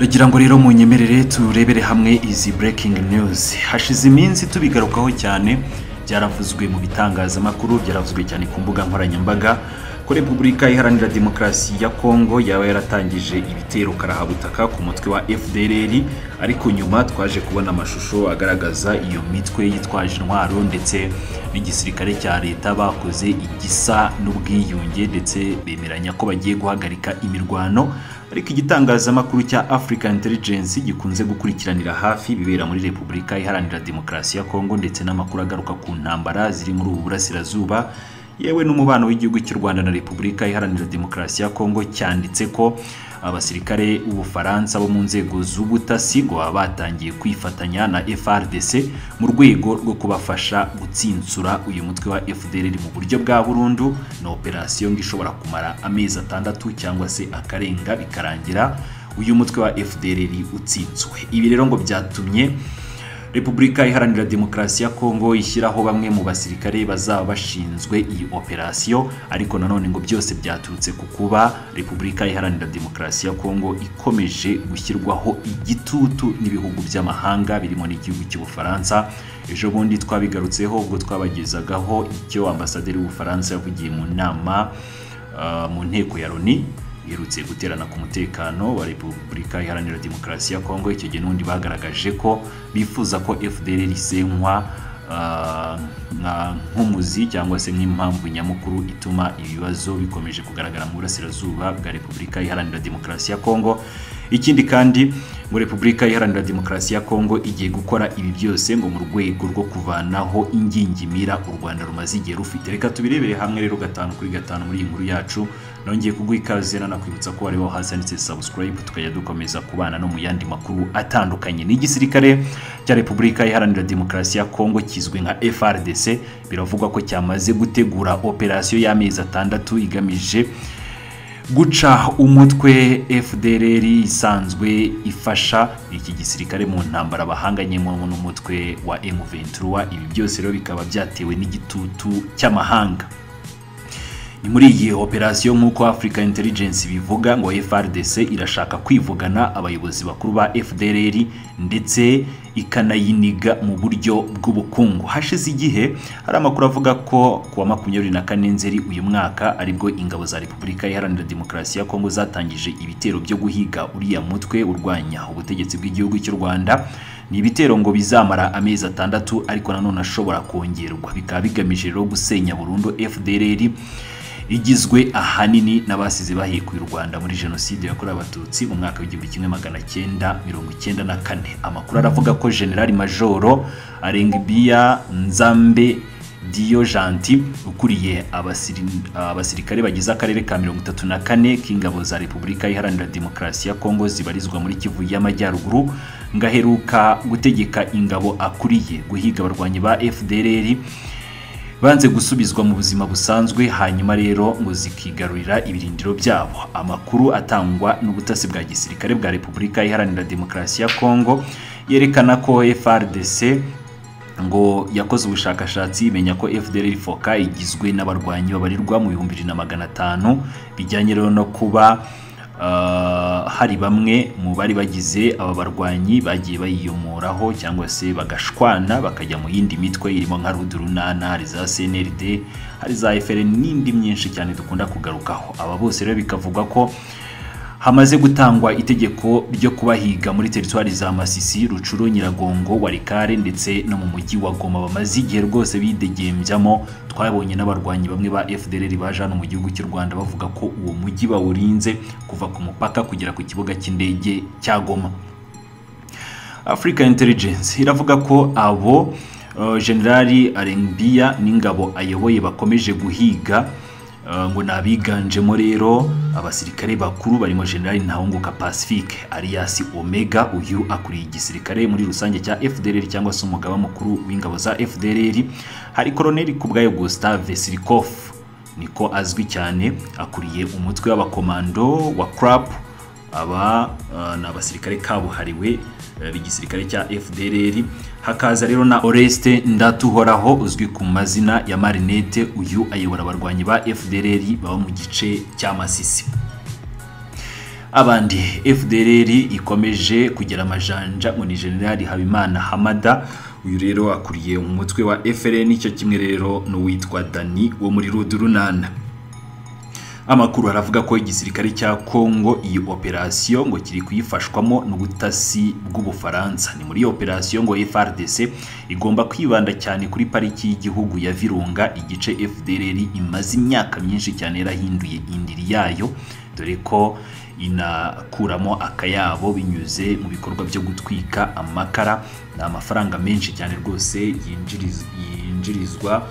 Ndagira ngo rero munyemerere turebere hamwe izi breaking news. Hashize iminsi tubigarukaho cyane, byaravuzwe mu bitangazamakuru, byaravuzwe cyane ku mbuga nkoranyambaga ko Repubulika Iharanira Demokarasi ya Kongo yaba yaratangije ibitero karahabutaka ku mutwe wa FDLR, ariko nyuma twaje kubona amashusho agaragaza iyo mitwe yitwaje intwaro ndetse n'igisirikare cya leta bakoze igisa n'ubwiyunge ndetse bemeranya ko bagiye guhagarika imirwano. Ariko igitangazamakuru cya Africa Intelligence gikunze gukurikiranira hafi bibera muri Repubulika Iharanira Demokarasi ya Kongo ndetse n'amakuru agaruka ku ntambara ziri muri ubu burasirazuba yewe n'umubano w'igihugu cy'u Rwanda na Repubulika Iharanira Demokarasi ya Kongo, cyanditse ko abasirikare b'Ubufaransa bo mu nzego z'ubutasi ngo batangiye kwifatanya na FARDC mu rwego rwo kubafasha gutsinsura uyu mutwe wa FDLR mu buryo bwa burundu, na operation ishobora kumara amezi 6 cyangwa se akarenga bikarangira uyu mutwe wa FDLR utsinzwe. Ibi rero ngo byatumye Repubulika Iharanira Demokarasi ya Kongo ishyiraho bamwe mu basirikare bazaba bashinzwe iyi operation, ariko nanone ngo byose byaturutse ku kuba Repubulika Iharanira Demokarasi ya Kongo ikomeje gushyirwaho igitutu n'ibihugu by'amahanga birimo n'igihugu cy'Ubufaransa. Ejo bundi twabigarutseho ubwo twabagezagaho icyo ambasaderi w'Ubufaransa yavugiye mu nama mu nteko ya Loni yerutse guterana ku mutekano wa Repubulika Iharanira Demokarasi ya Kongo. Icyo gihe n'undi bagaragaje ko bifuza ko FDLR isenywa nk'umuzi cyangwa se nk'impamvu nyamukuru ituma ibibazo bikomeje kugaragara mu burasirazuba bwa Repubulika Iharanira Demokarasi ya Kongo. Ikindi kandi ngo Repubulika Iharanira Demokarasi ya Kongo igiye gukora ibi byose ngo mu rwego rwo kuvanaho ingingimira u Rwanda rumaze igihe rufite. Reka tubirebere hamwe rero 5 kuri 5 muri iyi nkuru yacu. Nongeye kuguha ikaze nakwibutsa ko wareba hasi handitse subscribe, tukajya dukomeza kubana no mu yandi makuru atandukanye. Ni igisirikare cya Repubulika Iharanira Demokarasi ya Kongo kizwe nka FARDC biravugwa ko cyamaze gutegura operation y'amezi 6 igamije guca umutwe FDLR isanzwe ifasha iki gisirikare mu ntambara bahanganye mu n'umutwe wa M23. Ibi byose rero bikaba byatewe n'igitutu cy'amahanga. Ni muri iyi operation nk'uko Africa Intelligence bivuga ngo FARDC irashaka kwivugana abayobozi bakuru ba FDLR ndetse ikanayiniga mu buryo bw'ubukungu. Hashize igihe hari amakuru avuga ko kuwa 24 Nzeri uyu mwaka aribwo ingabo za Repubulika Iharanira Demokarasi ya Kongo zatangije ibitero byo guhiga uriya mutwe urwanya ubutegetsi bw'igihugu cy'u Rwanda. Ni ibitero ngo bizamara amezi 6 ariko nanone ashobora kongerwa, bikaba bigamije rero gusenya burundu FDLR igizwe ahanini n'abasize bahikuye u Rwanda muri jenoside yakorewe abatutsi mu mwaka w'1994. Amakuru aravuga ko General Majoro Arengbia Nzambe Dio Janti ukuriye abasirikare bagize akarere ka 34 k'ingabo za Repubulika Iharanira Demokarasi ya Kongo zibarizwa muri Kivu y'Amajyaruguru ngaheruka gutegeka ingabo akuriye guhiga abarwanyi ba FDLR banze gusubizwa mu buzima busanzwe, hanyuma rero ngo zikigarurira ibirindiro byabo. Amakuru atangwa n'ubutasi bwa gisirikare bwa Repubulika Iharanira Demokarasi ya Kongo yerekana ko FARDC ngo yakoze ubushakashatsi imenya ko FDLR foka igizwe n'abarwanyi babarirwa mu 2500 bijyanye rero no kuba hari bamwe mu bari bagize aba barwanyi bagiye bayiyomoraho cyangwa se bagashwana bakajya mu yindi mitwe irimo nka Rudurunana, hari za CNRD, hari za FRN n'indi myinshi cyane dukunda kugarukaho. Aba bose rero bikavuga ko hamaze gutangwa itegeko ryo kubahiga muri teritwari za Masisi, Rucuru, Nyiragongo, Warikare ndetse no mu mujyi wa Goma. Bamaze igihe rwose bidegembyamo. Twabonye n'abarwanyi bamwe ba FDLR baje hano mu gihugu cy'u Rwanda bavuga ko uwo mujyi bawurinze kuva ku mupaka kugera ku kibuga cy'indege cya Goma. Africa Intelligence iravuga ko abo General Arengbia n'ingabo ayoboye bakomeje guhiga ngo nabiganjemo rero abasirikare bakuru barimo General Ntahunguka Pacifique alias Omega, uyu akuriye igisirikare muri rusange cya FDLR cyangwa se umugaba mukuru w'ingabo za FDLR. Hari Colonel Kubwayo Gustave Sirikov niko azwi cyane, akuriye umutwe w'abakomando wa CRAP. Aba n'abasirikare kabuhariwe b'igisirikare cya FDLR. Hakaza rero na Oreste Ndatuhoraho uzwi ku mazina ya Marinette, uyu ayobora abarwanyi ba FDLR baba mu gice cya Masisi. abandi FDLR ikomeje kugera amajanja ngo ni General Habimana Hamada. Uyu rero akuriye umutwe wa FRN, icyo kimwe rero no witwa Dani wo muri Rudurunana. Amakuru aravuga ko igisirikare cya Kongo iyi operation ngo kiri kuyifashwamo n'ubutasi bw'Ubufaransa. Ni muri operation ngo FARDC igomba kwibanda cyane kuri pariki y'igihugu ya Virunga, igice FDLR imaze imyaka myinshi cyane yarahinduye indiri yayo, dore ko inakuramo akayabo binyuze mu bikorwa byo gutwika amakara. Ni amafaranga menshi cyane rwose yinjirizwa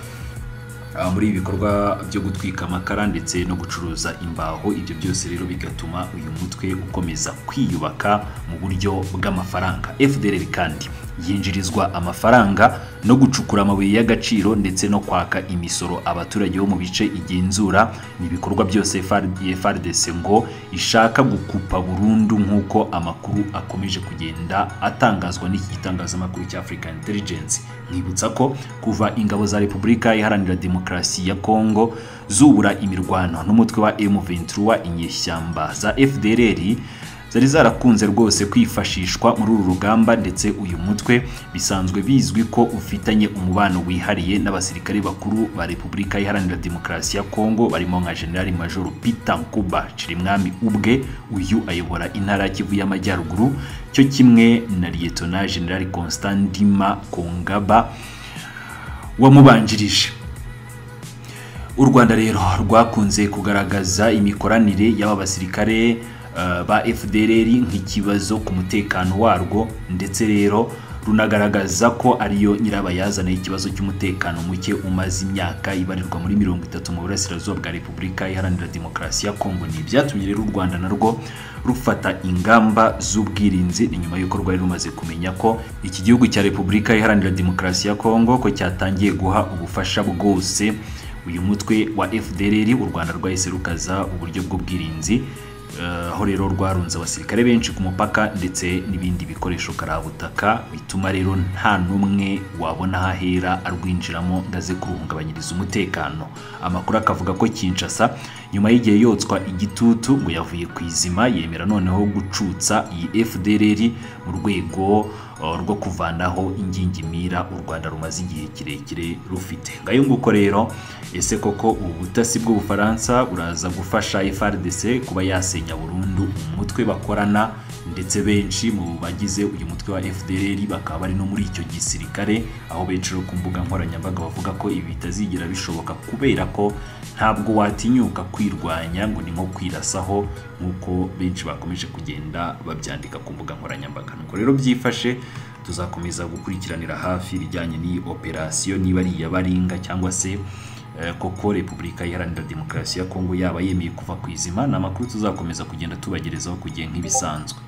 muri ibi bikorwa byo gutwika amakara ndetse no gucuruza imbaho. Ibyo byose rero bigatuma uyu mutwe ukomeza kwiyubaka mu buryo bw'amafaranga. FDLR kandi yinjirizwa amafaranga no gucukura amabuye y'agaciro ndetse no kwaka imisoro abaturage bo mu bice igenzura. Ni ibikorwa byose FARDC ngo ishaka gukupa burundu, nk'uko amakuru akomeje kugenda atangazwa n'iki gitangazamakuru cya African Intelligence. Nibutsa ko kuva ingabo za Repubulika Iharanira Demokarasi ya Kongo zubura imirwano n'umutwe wa M23, inyeshyamba za FDLR zari zarakunze rwose kwifashishwa muri uru rugamba, ndetse uyu mutwe bisanzwe bizwi ko ufitanye umubano wihariye n'abasirikare bakuru ba Repubulika Iharanira Demokarasi ya Kongo, barimo nka General Major Peter Nkuba Chirimwami ubwe. Uyu ayobora intara Kivu y'Amajyaruguru, cyo kimwe na Lieutenant General Constant Ndima Kongaba wamubanjirije. U Rwanda rero rwakunze kugaragaza imikoranire y'aba basirikare ba FDLR nk'ikibazo ku mutekano warwo, ndetse rero runagaragaza ko ariyo nyirabayazana y'ikibazo cy'umutekano muke umaze imyaka ibarirwa muri 30 mu burasirazuba bwa Repubulika Iharanira Demokarasi ya Kongo. Ni byatumye rero u Rwanda narwo rufata ingamba z'ubwirinzi. Ni nyuma y'uko rwari rumaze kumenya ko iki gihugu cya Repubulika Iharanira Demokarasi ya Kongo ko cyatangiye guha ubufasha bwose uyu mutwe wa FDLR. U Rwanda rwahise rukaza uburyo bw'ubwirinzi, aho rero rwarunze abasirikare benshi ku mupaka ndetse n'ibindi bikoresho karabutaka, bituma rero nta numwe wabona hahera arwinjiramo ngaze kuruhungabanyiriza umutekano. Amakuru akavuga ko Kinshasa nyuma y'igihe yotswa igitutu ngo yavuye ku izima, yemera noneho gucutsa iyi FDLR mu rwego rwo kuvanaho ingingimira u Rwanda rumaze igihe kirekire rufite. Ngayo nguko rero, ese koko ubu butasi bw'Ubufaransa buraza gufasha FARDC kuba yasenya burundu umutwe bakorana, ndetse benshi mu bagize uyu mutwe wa FDLR bakaba bari no muri icyo gisirikare, aho benshi ku mbuga nkoranyambaga bavuga ko ibi bitazigera bishoboka kubera ko ntabwo watinyuka kwirwanya ngo ni nko kwirasaho, nk'uko benshi bakomeje kugenda babyandika ku mbuga nkoranyambaga. Nuko rero byifashe, tuzakomeza gukurikiranira hafi ibijyanye n'iyi operation, niba ari iyabaringa cyangwa se koko Repubulika Iharanira Demokarasi ya Kongo yaba yemeye kuva ku izima. Ni amakuru tuzakomeza kugenda tubagerezaho kugiye nk'ibisanzwe.